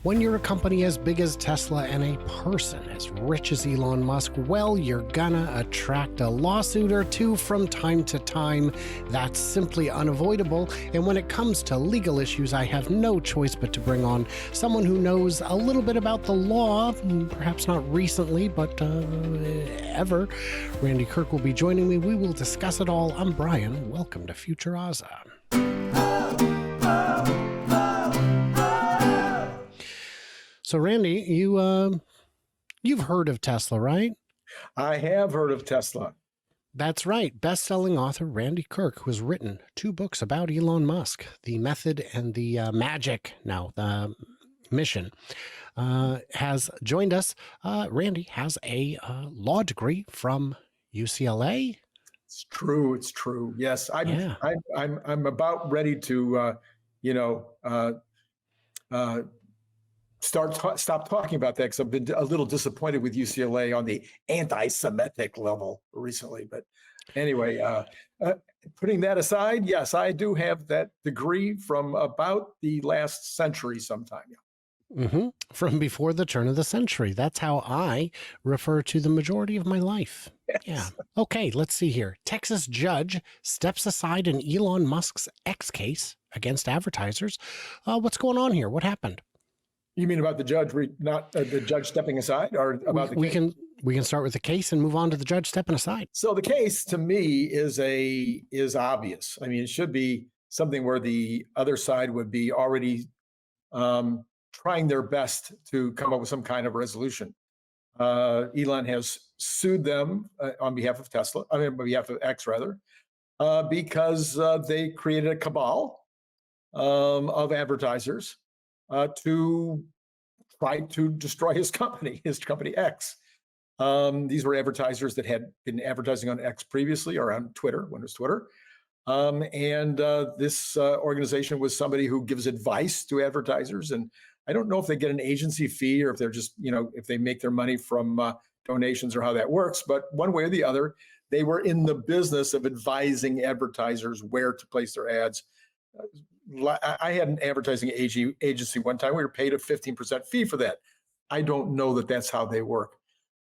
When you're a company as big as Tesla and a person as rich as Elon Musk, well, you're gonna attract a lawsuit or two from time to time. That's simply unavoidable. And when it comes to legal issues, I have no choice but to bring on someone who knows a little bit about the law, perhaps not recently, but ever. Randy Kirk will be joining me. We will discuss it all. I'm Brian. Welcome to Future Aza. So, Randy, you've heard of Tesla, right? I have heard of Tesla. That's right. Best-selling author Randy Kirk, who has written 2 books about Elon Musk, The Method and the the Mission, has joined us. Randy has a law degree from UCLA. It's true. It's true. Yes, I'm about ready to, stop talking about that because I've been a little disappointed with UCLA on the anti-Semitic level recently. But anyway, putting that aside, yes, I do have that degree from about the last century sometime. From before the turn of the century. That's how I refer to the majority of my life. Yes. Yeah. Okay, let's see here. Texas judge steps aside in Elon Musk's X case against advertisers. What's going on here? What happened? You mean about the judge, not the judge stepping aside, or about the case? We can start with the case and move on to the judge stepping aside. So the case, to me, is obvious. I mean, it should be something where the other side would be already trying their best to come up with some kind of resolution. Elon has sued them on behalf of Tesla, on behalf of X rather, because they created a cabal of advertisers to try to destroy his company X. These were advertisers that had been advertising on X previously, or on Twitter, when it was Twitter. This organization was somebody who gives advice to advertisers. And I don't know if they get an agency fee or if they're just, if they make their money from donations or how that works. But one way or the other, they were in the business of advising advertisers where to place their ads. I had an advertising agency one time. We were paid a 15% fee for that. I don't know that that's how they work.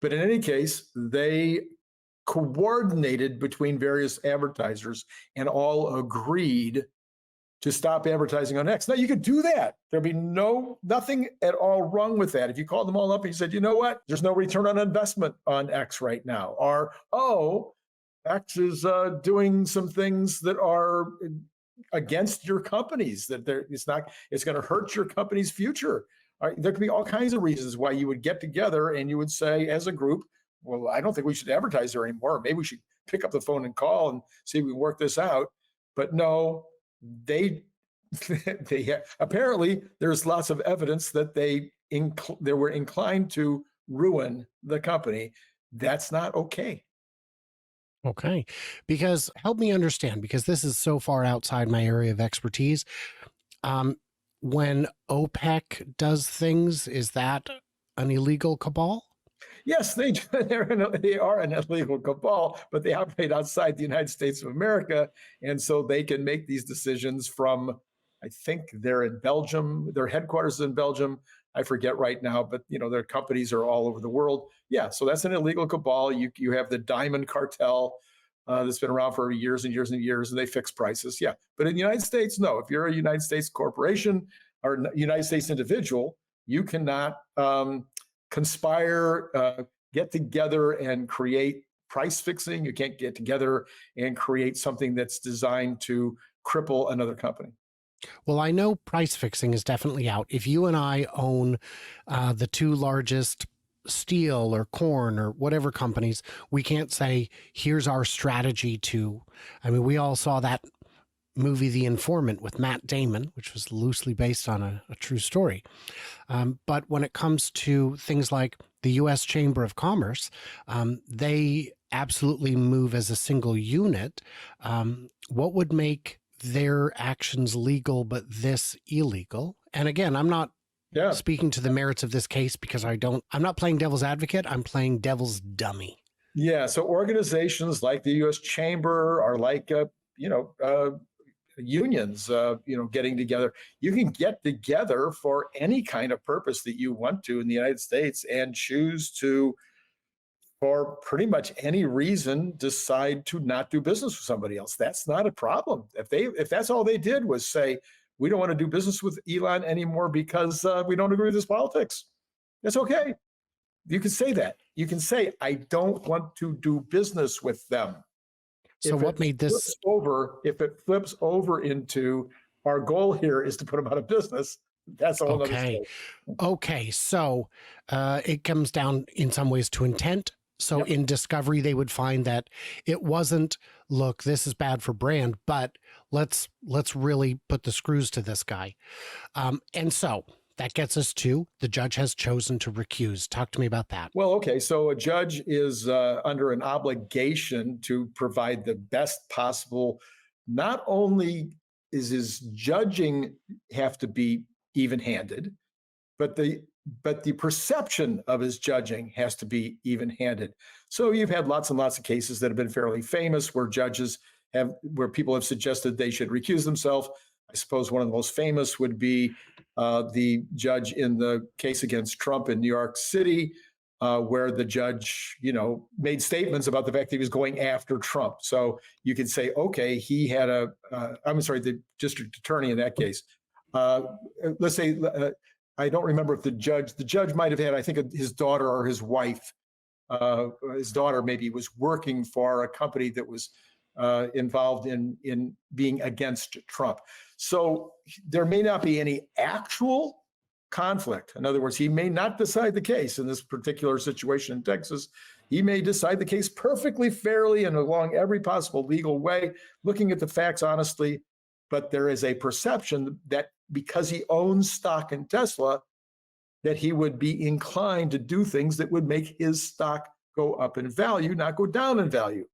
But in any case, they coordinated between various advertisers and all agreed to stop advertising on X. Now, you could do that. There'd be nothing at all wrong with that. If you called them all up and you said, you know what, there's no return on investment on X right now. Or, X is doing some things that are against your companies, that it's going to hurt your company's future. There could be all kinds of reasons why you would get together and you would say as a group, well, I don't think we should advertise there anymore. Maybe we should pick up the phone and call and see if we can work this out. But no, they apparently there's lots of evidence that they were inclined to ruin the company. That's not okay. Okay, because help me understand, because this is so far outside my area of expertise. When OPEC does things, is that an illegal cabal? Yes, they are an illegal cabal, but they operate outside the United States of America. And so they can make these decisions from, I think they're in Belgium, their headquarters is in Belgium. I forget right now, but their companies are all over the world. Yeah, so that's an illegal cabal. You have the diamond cartel that's been around for years and years and years, and they fix prices. Yeah, but in the United States, no. If you're a United States corporation or United States individual, you cannot conspire, get together and create price fixing. You can't get together and create something that's designed to cripple another company. Well, I know price fixing is definitely out. If you and I own the 2 largest steel or corn or whatever companies, we can't say, here's our strategy to, we all saw that movie, The Informant, with Matt Damon, which was loosely based on a true story. But when it comes to things like the U.S. Chamber of Commerce, they absolutely move as a single unit. What would make their actions legal, but this illegal? And again, I'm not speaking to the merits of this case because I'm not playing devil's advocate. I'm playing devil's dummy. Yeah. So organizations like the U.S. Chamber are like, unions, getting together. You can get together for any kind of purpose that you want to in the United States and choose to, for pretty much any reason, decide to not do business with somebody else. That's not a problem. If that's all they did was say, we don't want to do business with Elon anymore because we don't agree with his politics, that's okay. You can say that. You can say, I don't want to do business with them. So what made this if it flips over into our goal here is to put them out of business, that's a whole other story. Okay. So it comes down in some ways to intent. So Yep. in discovery, they would find that it wasn't, look, this is bad for brand, but let's really put the screws to this guy. And so that gets us to the judge has chosen to recuse. Talk to me about that. Well, okay. So a judge is under an obligation to provide the best possible. Not only is his judging have to be even-handed, but the perception of his judging has to be even-handed. So you've had lots and lots of cases that have been fairly famous where where people have suggested they should recuse themselves. I suppose one of the most famous would be the judge in the case against Trump in New York City, where the judge, made statements about the fact that he was going after Trump. So you could say, okay, he had the district attorney in that case. Let's say, I don't remember if the judge might have had, I think, his daughter or his wife. His daughter maybe was working for a company that was involved in being against Trump. So there may not be any actual conflict. In other words, he may not decide the case in this particular situation in Texas. He may decide the case perfectly fairly and along every possible legal way, looking at the facts honestly. But there is a perception that because he owns stock in Tesla, that he would be inclined to do things that would make his stock go up in value, not go down in value.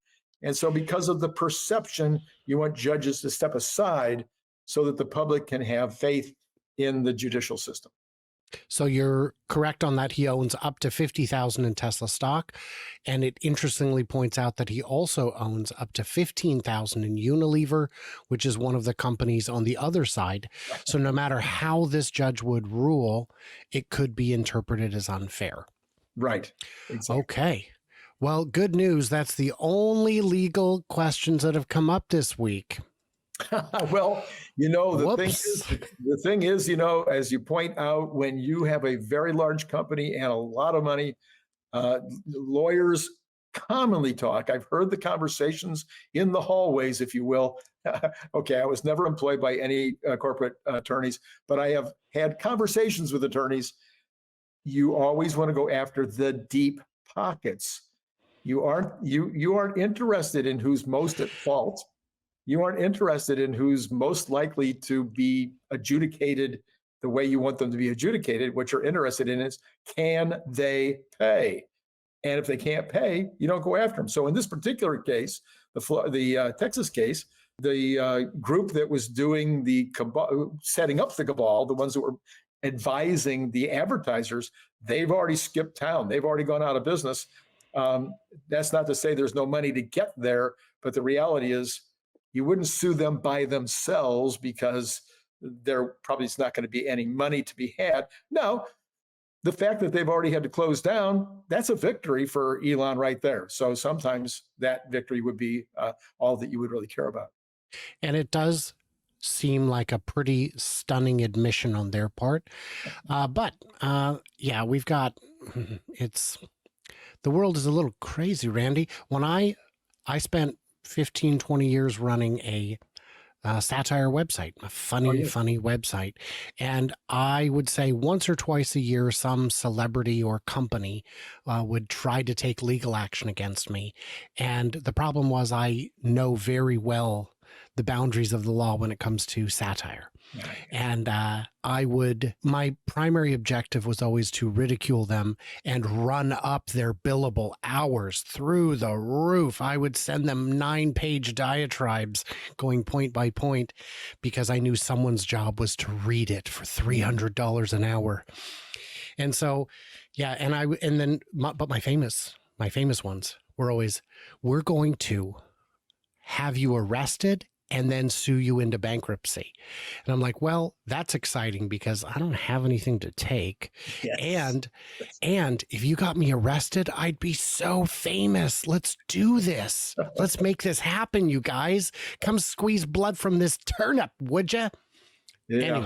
And so because of the perception, you want judges to step aside so that the public can have faith in the judicial system. So you're correct on that. He owns up to 50,000 in Tesla stock. And it interestingly points out that he also owns up to 15,000 in Unilever, which is one of the companies on the other side. So no matter how this judge would rule, it could be interpreted as unfair. Right. Exactly. Okay. Well, good news. That's the only legal questions that have come up this week. Well, the thing is, as you point out, when you have a very large company and a lot of money, lawyers commonly talk. I've heard the conversations in the hallways, if you will. Okay, I was never employed by any corporate attorneys, but I have had conversations with attorneys. You always want to go after the deep pockets. You aren't interested in who's most at fault. You aren't interested in who's most likely to be adjudicated the way you want them to be adjudicated. What you're interested in is, can they pay? And if they can't pay, you don't go after them. So in this particular case, the Texas case, the group that was doing setting up the cabal, the ones that were advising the advertisers, they've already skipped town. They've already gone out of business. That's not to say there's no money to get there, but the reality is you wouldn't sue them by themselves because there probably is not going to be any money to be had. Now, the fact that they've already had to close down, that's a victory for Elon right there. So sometimes that victory would be all that you would really care about. And it does seem like a pretty stunning admission on their part. But we've got, the world is a little crazy, Randy. When I spent 15, 20 years running a satire website, a funny website. And I would say once or twice a year, some celebrity or company would try to take legal action against me. And the problem was I know very well the boundaries of the law when it comes to satire. And my primary objective was always to ridicule them and run up their billable hours through the roof. I would send them 9-page diatribes going point by point because I knew someone's job was to read it for $300 an hour. And so, but my famous ones were always, we're going to have you arrested and then sue you into bankruptcy. And I'm like, well, that's exciting because I don't have anything to take. Yes. And if you got me arrested, I'd be so famous. Let's do this. Let's make this happen, you guys. Come squeeze blood from this turnip, would you? Yeah.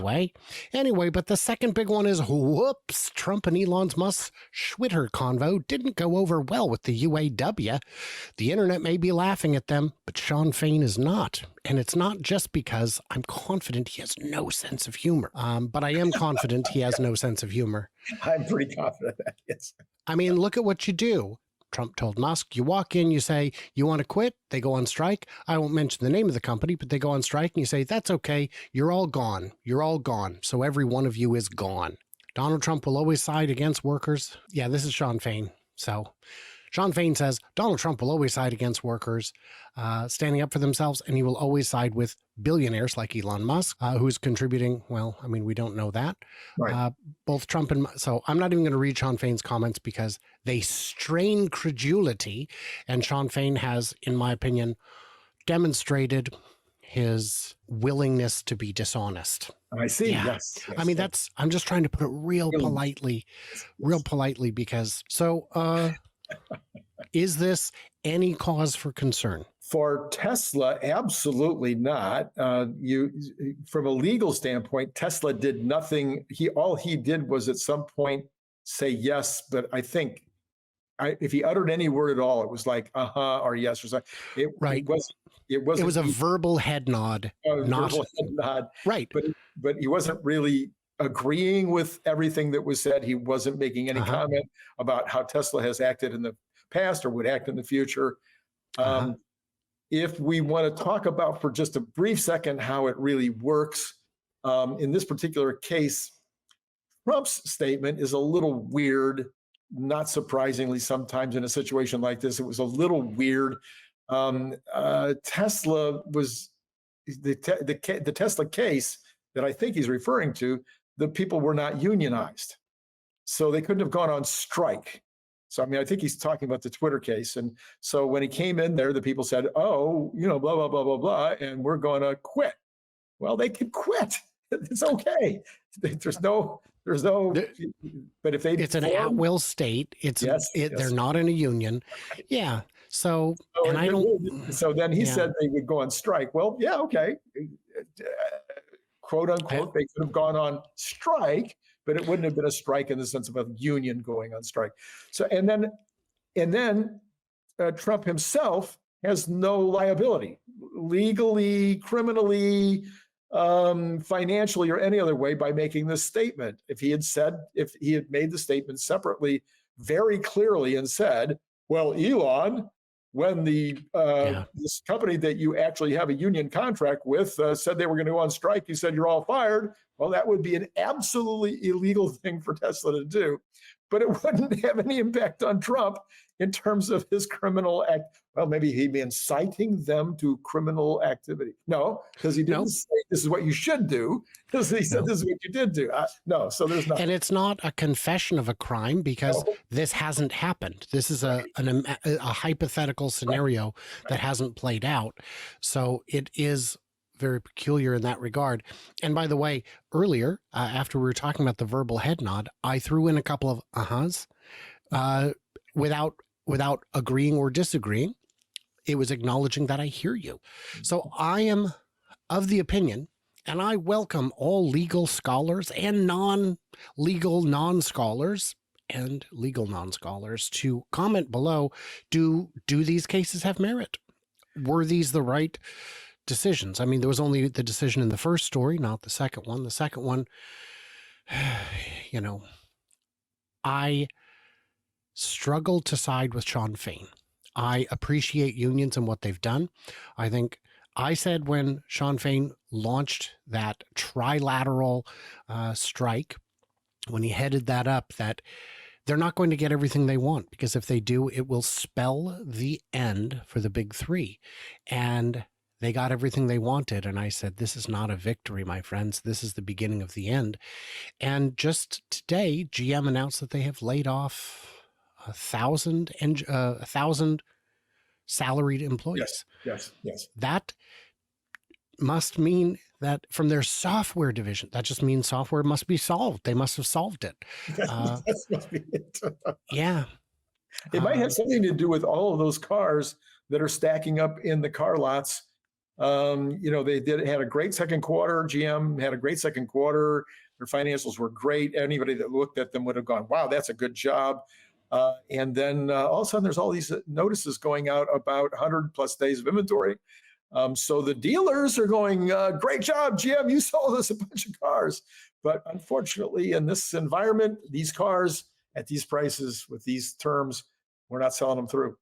Anyway, but the second big one is, whoops, Trump and Elon Musk's Xwitter convo didn't go over well with the UAW. The internet may be laughing at them, but Shan Fain is not. And it's not just because I'm confident he has no sense of humor. But I am confident he has no sense of humor. I'm pretty confident that, yes. I mean, look at what you do. Trump told Musk, you walk in, you say, you want to quit? They go on strike. I won't mention the name of the company, but they go on strike and you say, that's okay. You're all gone. You're all gone. So every one of you is gone. Donald Trump will always side against workers. Yeah, this is Shan Fain. So Shan Fain says Donald Trump will always side against workers, standing up for themselves, and he will always side with billionaires like Elon Musk, who's contributing. Well, I mean, we don't know that. Right. Both Trump and so I'm not even going to read Shan Fain's comments because they strain credulity, and Shan Fain has, in my opinion, demonstrated his willingness to be dishonest. I see. Yeah. Yes. I mean, I'm just trying to put it real politely, because is this any cause for concern? For Tesla, absolutely not. From a legal standpoint, Tesla did nothing. All he did was at some point say yes, but I think if he uttered any word at all, it was like or yes or something. Right. It was a verbal head nod, verbal head nod. Right. But he wasn't really agreeing with everything that was said. He wasn't making any comment about how Tesla has acted in the past or would act in the future. If we want to talk about for just a brief second how it really works, in this particular case, Trump's statement is a little weird, not surprisingly sometimes in a situation like this. It was a little weird. Tesla was, the Tesla case that I think he's referring to, the people were not unionized. So they couldn't have gone on strike. So, I mean, I think he's talking about the Twitter case. And so when he came in there, the people said, oh, blah, blah, blah, blah, blah, and we're going to quit. Well, they could quit. It's okay. There's no, but if they, it's an at-will state. They're not in a union. Yeah. So then he said they would go on strike. Well, yeah, okay. Quote unquote, they could have gone on strike, but it wouldn't have been a strike in the sense of a union going on strike. So, and then Trump himself has no liability, legally, criminally, financially, or any other way by making this statement. If he had made the statement separately, very clearly, and said, well, Elon, when this company that you actually have a union contract with said they were going to go on strike, you said you're all fired. Well, that would be an absolutely illegal thing for Tesla to do, but it wouldn't have any impact on Trump in terms of his criminal act. Well, maybe he'd be inciting them to criminal activity. No, because he didn't say this is what you should do. Because he said this is what you did do. No, so there's nothing. And it's not a confession of a crime because this hasn't happened. This is a hypothetical scenario that hasn't played out. So it is very peculiar in that regard. And by the way, earlier, after we were talking about the verbal head nod, I threw in a couple of uh-huhs without agreeing or disagreeing. It was acknowledging that I hear you. So I am of the opinion, and I welcome all legal scholars and non-legal non-scholars and legal non-scholars to comment below. Do these cases have merit? Were these the right decisions? I mean, there was only the decision in the first story, not the second one. The second one, I struggle to side with Shan Fain. I appreciate unions and what they've done. I think I said when Shan Fain launched that trilateral strike, when he headed that up, that they're not going to get everything they want, because if they do, it will spell the end for the big three. And they got everything they wanted. And I said, this is not a victory, my friends. This is the beginning of the end. And just today, GM announced that they have laid off 1,000 salaried employees. Yes. That must mean that from their software division, that just means software must be solved. They must have solved it. That must be it. Yeah. It might have something to do with all of those cars that are stacking up in the car lots. They had a great second quarter. GM had a great second quarter. Their financials were great. Anybody that looked at them would have gone, wow, that's a good job. And then all of a sudden, there's all these notices going out about 100 plus days of inventory. So the dealers are going, great job, GM, you sold us a bunch of cars. But unfortunately, in this environment, these cars at these prices with these terms, we're not selling them through.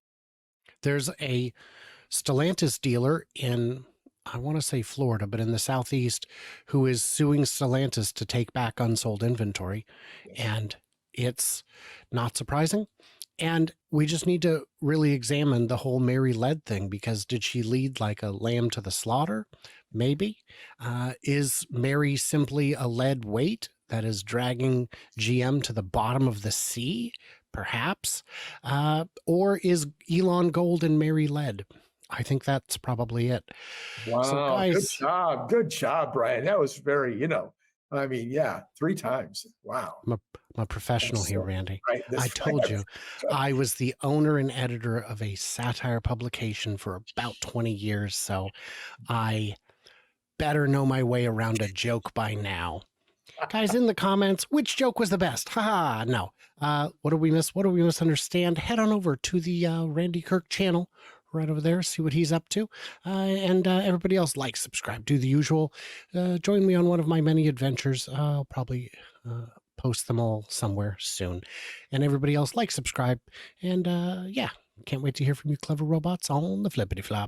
There's a Stellantis dealer in, I want to say Florida, but in the Southeast, who is suing Stellantis to take back unsold inventory. Yes. And it's not surprising. And we just need to really examine the whole Mary led thing, because did she lead like a lamb to the slaughter? Maybe. Is Mary simply a lead weight that is dragging GM to the bottom of the sea? Perhaps. Or is Elon gold and Mary lead? I think that's probably it. Wow. So guys, good job. Good job, Brian. That was very, 3 times. Wow. I'm a professional here, Randy. Right. I told you, I was the owner and editor of a satire publication for about 20 years, so I better know my way around a joke by now. Guys, in the comments, which joke was the best? Haha, no. What did we miss? What did we misunderstand? Head on over to the Randy Kirk channel right over there, see what he's up to. And everybody else, like, subscribe, do the usual. Join me on one of my many adventures. I'll probably post them all somewhere soon. And everybody else, like, subscribe. And yeah, can't wait to hear from you clever robots on the flippity flop.